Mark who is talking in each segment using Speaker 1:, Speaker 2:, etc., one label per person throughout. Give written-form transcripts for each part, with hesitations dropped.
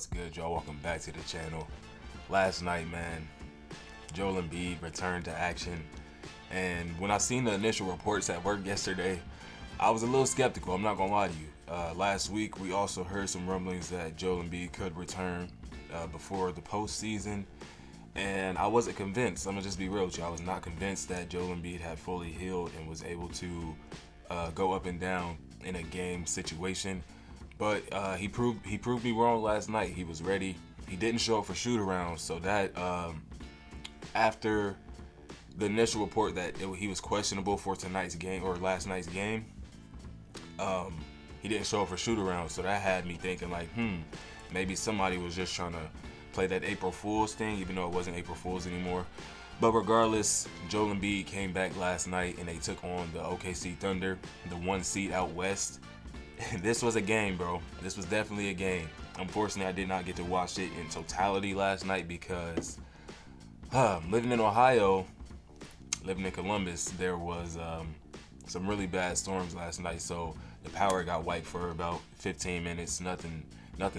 Speaker 1: What's good, y'all? Welcome back to the channel. Last night, man, Joel Embiid returned to action, and when I seen the initial reports at work yesterday, I was a little skeptical. I'm not gonna lie to you. Last week, we also heard some rumblings that Joel Embiid could return before the postseason, and I wasn't convinced. I'm gonna just be real with you. I was not convinced that Joel Embiid had fully healed and was able to go up and down in a game situation. But he proved me wrong last night. He was ready. He didn't show up for shoot-arounds, so that after the initial report that he was questionable for tonight's game or last night's game, he didn't show up for shoot-arounds. So that had me thinking like, maybe somebody was just trying to play that April Fool's thing, even though it wasn't April Fool's anymore. But regardless, Joel Embiid came back last night and they took on the OKC Thunder, the 1 seed out west. This was a game, bro. This was definitely a game. Unfortunately, I did not get to watch it in totality last night because living in Ohio, living in Columbus, there was some really bad storms last night. So the power got wiped for about 15 minutes. Nothing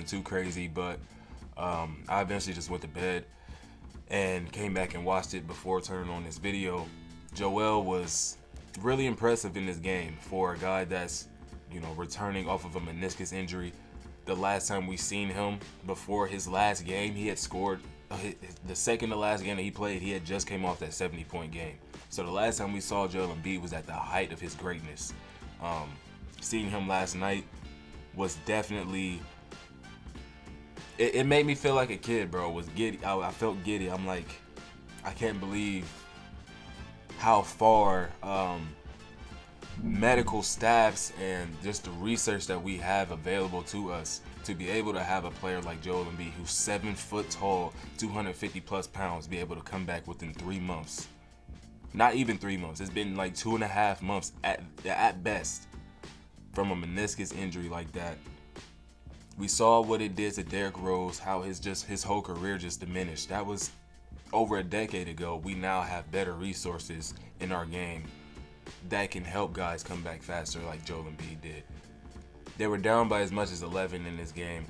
Speaker 1: too crazy, but I eventually just went to bed and came back and watched it before turning on this video. Joel was really impressive in this game for a guy that's, returning off of a meniscus injury. The last time we seen him before his last game, he had scored the second to last game that he played. He had just came off that 70-point game. So the last time we saw Joel Embiid was at the height of his greatness. Seeing him last night was definitely, it made me feel like a kid, bro. It was giddy. I felt giddy. I'm like, I can't believe how far medical staffs and just the research that we have available to us to be able to have a player like Joel Embiid, who's 7 foot tall, 250 plus pounds, be able to come back within 3 months. Not even 3 months. It's been like 2.5 months at best from a meniscus injury like that. We saw what it did to Derrick Rose, how his whole career just diminished. That was over a decade ago. We now have better resources in our game that can help guys come back faster like Joel Embiid did. They were down by as much as 11 in this game.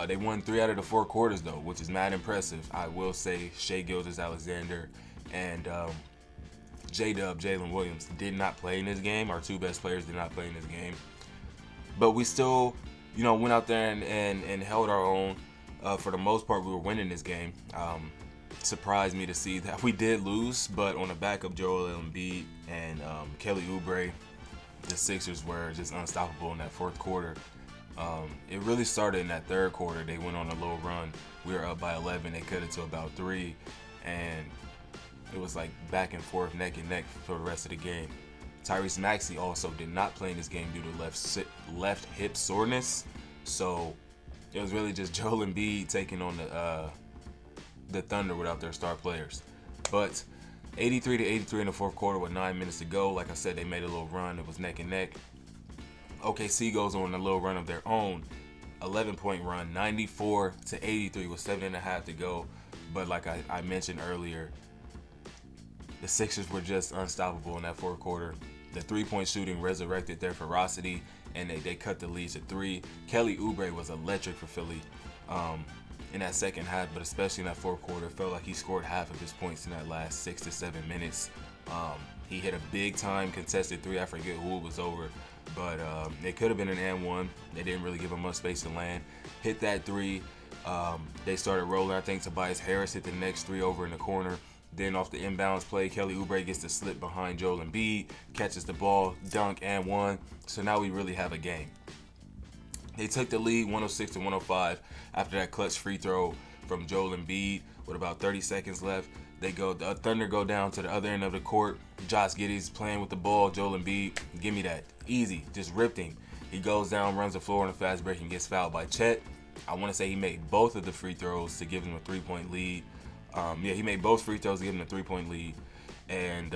Speaker 1: They won 3 out of the 4 quarters though, which is mad impressive. I will say Shai Gilgeous-Alexander and J-Dub, Jalen Williams, did not play in this game. Our 2 best players did not play in this game. But we still, went out there and held our own. For the most part, we were winning this game. Surprised me to see that we did lose, but on the back of Joel Embiid and Kelly Oubre, the Sixers were just unstoppable in that 4th quarter. It really started in that 3rd quarter. They went on a little run. We were up by 11. They cut it to about 3, and it was like back and forth, neck and neck for the rest of the game. Tyrese Maxey also did not play in this game due to left hip soreness, so it was really just Joel Embiid taking on the Thunder without their star players. But 83-83 in the 4th quarter with 9 minutes to go. Like I said, they made a little run. It was neck and neck. OKC goes on a little run of their own, 11-point run, 94-83 with 7.5 to go. But like I mentioned earlier, the Sixers were just unstoppable in that 4th quarter. The 3-point shooting resurrected their ferocity, and they cut the lead to 3. Kelly Oubre was electric for Philly in that second half, but especially in that 4th quarter. It felt like he scored half of his points in that last 6 to 7 minutes. He hit a big time contested 3. I forget who it was over, but it could have been an and one. They didn't really give him much space to land. Hit that 3. They started rolling. I think Tobias Harris hit the next 3 over in the corner. Then off the inbounds play, Kelly Oubre gets to slip behind Joel Embiid, catches the ball, dunk, and 1. So now we really have a game. They took the lead 106-105 after that clutch free throw from Joel Embiid with about 30 seconds left. The Thunder go down to the other end of the court. Josh Giddey's playing with the ball. Joel Embiid, give me that. Easy, just ripped him. He goes down, runs the floor on a fast break, and gets fouled by Chet. I want to say he made both of the free throws to give him a 3-point lead. He made both free throws to give him a 3-point lead. And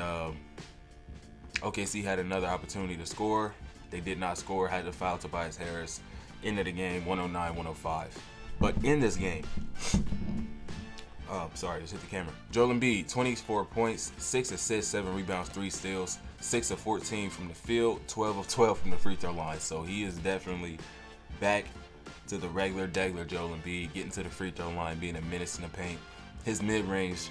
Speaker 1: OKC had another opportunity to score. They did not score, had to foul Tobias Harris. End of the game, 109-105. But in this game, sorry, just hit the camera. Joel Embiid, 24 points, 6 assists, 7 rebounds, 3 steals, 6 of 14 from the field, 12 of 12 from the free throw line. So he is definitely back to the regular Joel Embiid, getting to the free throw line, being a menace in the paint. His mid-range,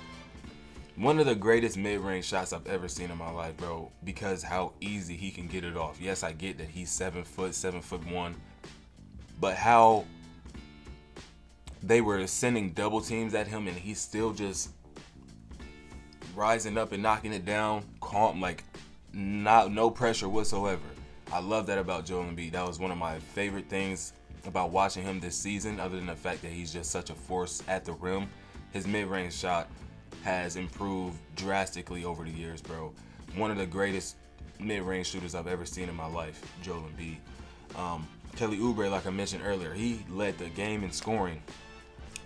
Speaker 1: one of the greatest mid-range shots I've ever seen in my life, bro, because how easy he can get it off. Yes, I get that he's 7'1", but how they were sending double teams at him and he's still just rising up and knocking it down, calm, like no pressure whatsoever. I love that about Joel Embiid. That was one of my favorite things about watching him this season, other than the fact that he's just such a force at the rim. His mid-range shot has improved drastically over the years, bro. One of the greatest mid-range shooters I've ever seen in my life, Joel Embiid. Kelly Oubre, like I mentioned earlier, he led the game in scoring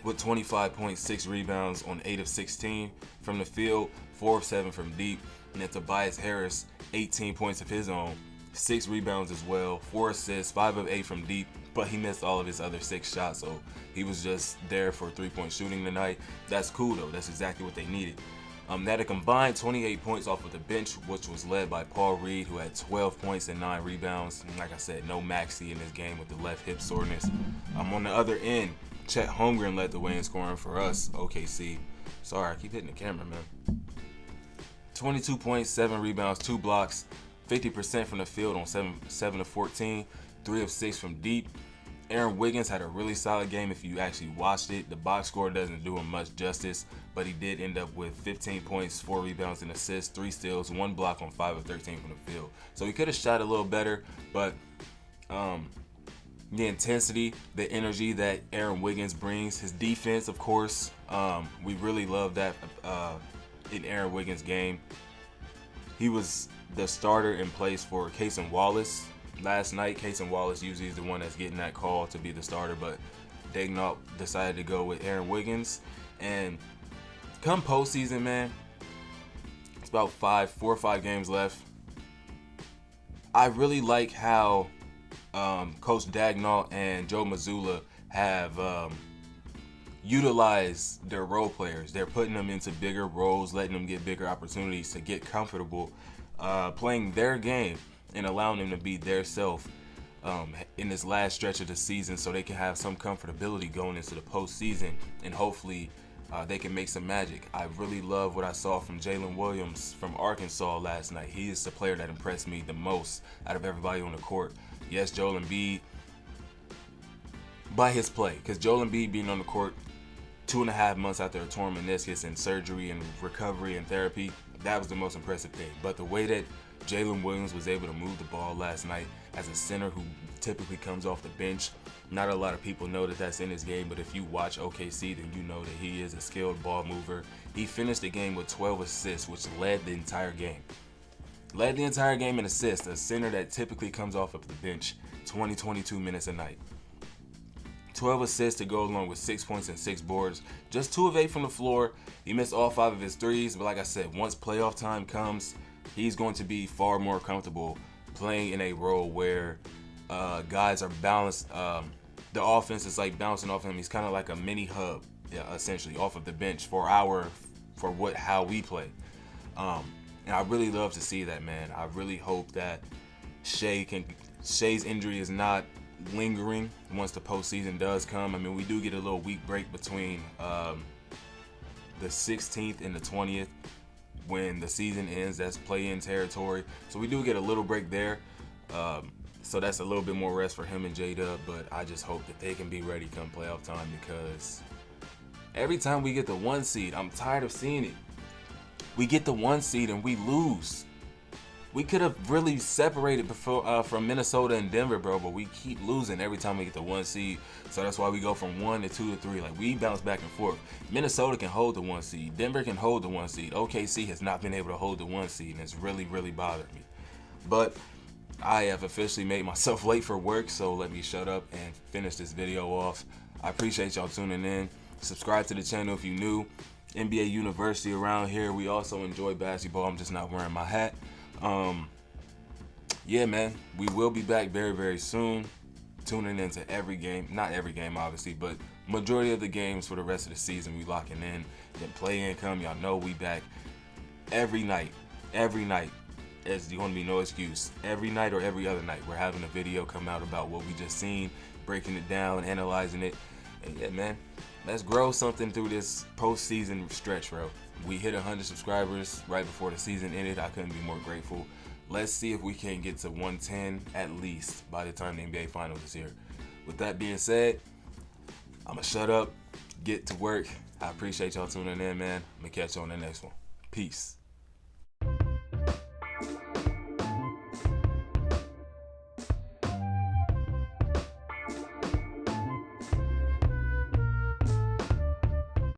Speaker 1: with 25.6 rebounds on 8 of 16 from the field, 4 of 7 from deep. And then Tobias Harris, 18 points of his own, 6 rebounds as well, 4 assists, 5 of 8 from deep, but he missed all of his other 6 shots, so he was just there for three-point shooting tonight. That's cool, though. That's exactly what they needed. They had a combined 28 points off of the bench, which was led by Paul Reed, who had 12 points and 9 rebounds. And like I said, no Maxey in this game with the left hip soreness. On the other end, Chet Holmgren led the way in scoring for us, OKC. Sorry, I keep hitting the camera, man. 22 points, 7 rebounds, 2 blocks, 50% from the field on 7 of 14, 3 of 6 from deep. Aaron Wiggins had a really solid game if you actually watched it. The box score doesn't do him much justice, but he did end up with 15 points, 4 rebounds and assists, 3 steals, 1 block on 5 of 13 from the field. So he could have shot a little better, but the intensity, the energy that Aaron Wiggins brings, his defense, of course, we really love that in Aaron Wiggins' game. He was the starter in place for Cason Wallace last night. Cason Wallace usually is the one that's getting that call to be the starter, but Daignault decided to go with Aaron Wiggins. And come postseason, man, it's about 4 or 5 games left. I really like how Coach Daignault and Joe Mazzulla have utilized their role players. They're putting them into bigger roles, letting them get bigger opportunities to get comfortable playing their game and allowing them to be their self in this last stretch of the season, so they can have some comfortability going into the postseason, and hopefully they can make some magic. I really love what I saw from Jalen Williams from Arkansas last night. He is the player that impressed me the most out of everybody on the court. Yes, Joel Embiid, by his play, because Joel Embiid being on the court 2.5 months after a torn meniscus and surgery and recovery and therapy, that was the most impressive thing. But the way that Jalen Williams was able to move the ball last night as a center who typically comes off the bench, not a lot of people know that that's in his game, but if you watch OKC, then you know that he is a skilled ball mover. He finished the game with 12 assists, which led the entire game. Led the entire game in assists, a center that typically comes off of the bench 22 minutes a night. 12 assists to go along with 6 points and 6 boards. Just 2 of 8 from the floor. He missed all 5 of his threes, but like I said, once playoff time comes, he's going to be far more comfortable playing in a role where guys are balanced. The offense is like bouncing off him. He's kind of like a mini hub, essentially, off of the bench for how we play. And I really love to see that, man. I really hope that Shai's injury is not lingering once the postseason does come. I mean, we do get a little week break between the 16th and the 20th when the season ends. That's play-in territory, so we do get a little break there. So that's a little bit more rest for him and J-Dub, but I just hope that they can be ready come playoff time, because every time we get the 1 seed, I'm tired of seeing it. We get the 1 seed and we lose. We could have really separated before from Minnesota and Denver, bro, but we keep losing every time we get the 1 seed. So that's why we go from 1 to 2 to 3. Like, we bounce back and forth. Minnesota can hold the 1 seed. Denver can hold the 1 seed. OKC has not been able to hold the 1 seed, and it's really, really bothered me. But I have officially made myself late for work, so let me shut up and finish this video off. I appreciate y'all tuning in. Subscribe to the channel if you're new. NBA University around here. We also enjoy basketball. I'm just not wearing my hat. Yeah, man, we will be back very, very soon, tuning into every game. Not every game, obviously, but majority of the games for the rest of the season. We locking in. Then play-in come. Y'all know we back every night. Every night. There's going to be no excuse. Every night or every other night, we're having a video come out about what we just seen. breaking it down, analyzing it. And yeah, man, let's grow something through this postseason stretch, bro. We hit 100 subscribers right before the season ended. I couldn't be more grateful. Let's see if we can get to 110 at least by the time the NBA Finals is here. With that being said, I'm going to shut up, get to work. I appreciate y'all tuning in, man. I'm going to catch you on the next one. Peace.